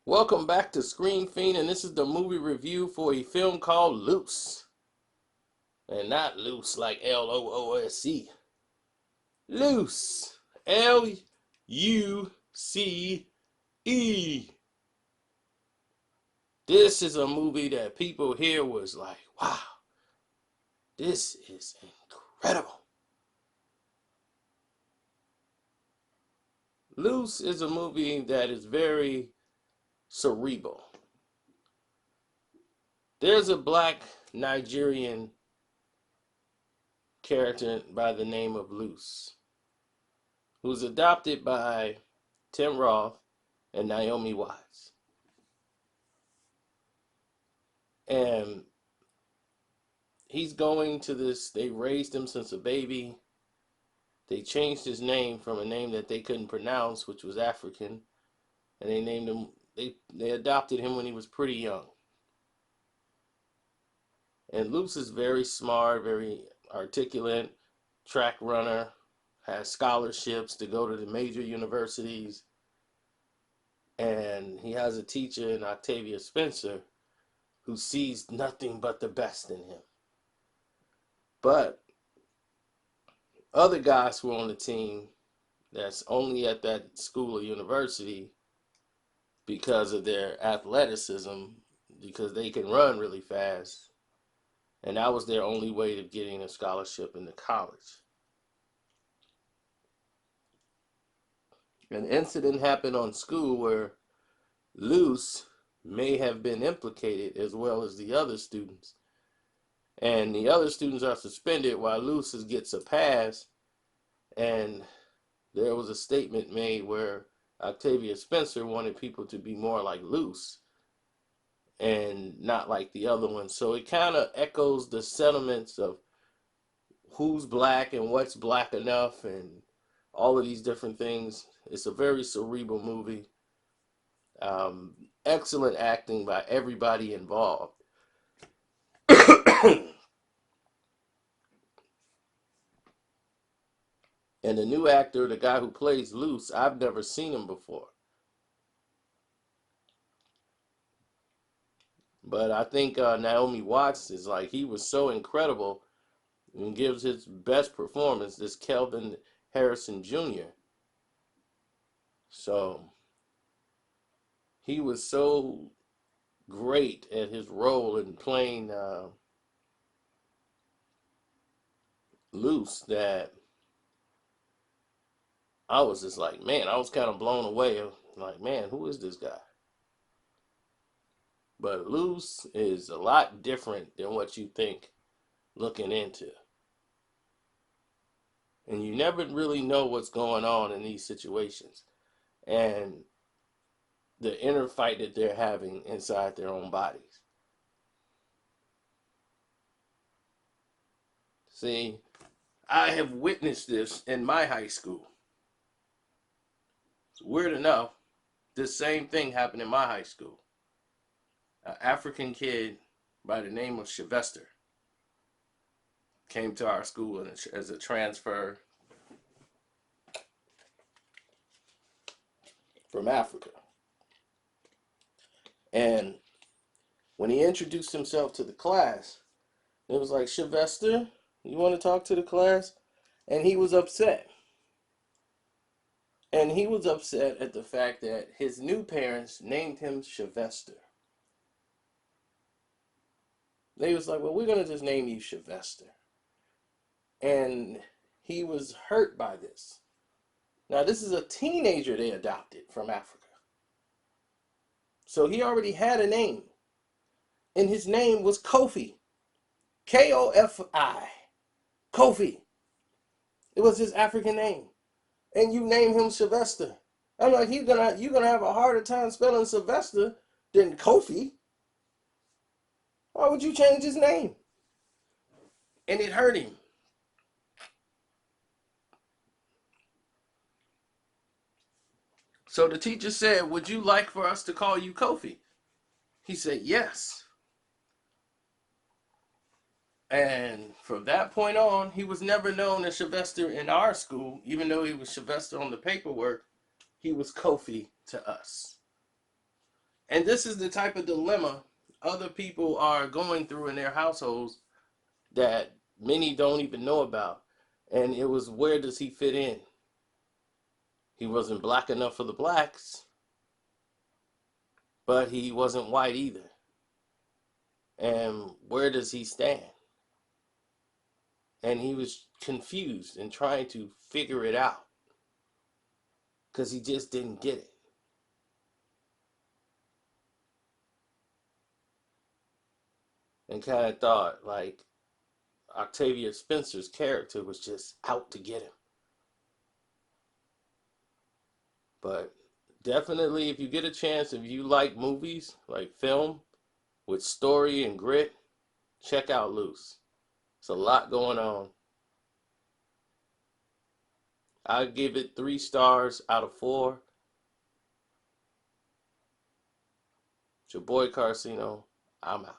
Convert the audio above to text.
Welcome back to Screen Fiend, and this is the movie review for a film called Luce. And not loose like Loose. Luce. Luce. This is a movie that people here was like, wow, this is incredible. Luce is a movie that is very cerebral. There's a black Nigerian character by the name of Luce, who's adopted by Tim Roth and Naomi Watts. And he's going to this, they raised him since a baby. They changed his name from a name that they couldn't pronounce, which was African, and they named him, they adopted him when he was pretty young. And Luce is very smart, very articulate, track runner, has scholarships to go to the major universities, and he has a teacher in Octavia Spencer who sees nothing but the best in him. But other guys who are on the team that's only at that school or university because of their athleticism, because they can run really fast, and that was their only way of getting a scholarship into college. An incident happened on school where Luce may have been implicated as well as the other students. And the other students are suspended while Luce gets a pass. And there was a statement made where Octavia Spencer wanted people to be more like Luce and not like the other one. So it kind of echoes the sentiments of who's black and what's black enough and all of these different things. It's a very cerebral movie. Excellent acting by everybody involved. And the new actor, the guy who plays Luce, I've never seen him before. But I think Naomi Watts is like, he was so incredible and gives his best performance, this Kelvin Harrison Jr. So he was so great at his role in playing Luce that I was just like, man, I was kind of blown away. Like, man, who is this guy? But Luce is a lot different than what you think looking into. And you never really know what's going on in these situations and the inner fight that they're having inside their own bodies. See, I have witnessed this in my high school. It's weird enough, this same thing happened in my high school. An African kid by the name of Sylvester came to our school as a transfer from Africa. And when he introduced himself to the class, it was like, Sylvester, you want to talk to the class? And he was upset. And he was upset at the fact that his new parents named him Sylvester. They was like, well, we're going to just name you Sylvester. And he was hurt by this. Now, this is a teenager they adopted from Africa. So he already had a name. And his name was Kofi. Kofi. Kofi. It was his African name. And you name him Sylvester. I'm like, you're gonna have a harder time spelling Sylvester than Kofi. Why would you change his name? And it hurt him. So the teacher said, would you like for us to call you Kofi? He said, yes. And from that point on, he was never known as Sylvester in our school. Even though he was Sylvester on the paperwork, he was Kofi to us. And this is the type of dilemma other people are going through in their households that many don't even know about. And it was, where does he fit in? He wasn't black enough for the blacks, but he wasn't white either. And where does he stand? And he was confused and trying to figure it out because he just didn't get it. And kind of thought like Octavia Spencer's character was just out to get him. But definitely, if you get a chance, if you like movies, like film with story and grit, check out Luce. It's a lot going on. I give it 3 stars out of 4. It's your boy Carcino. I'm out.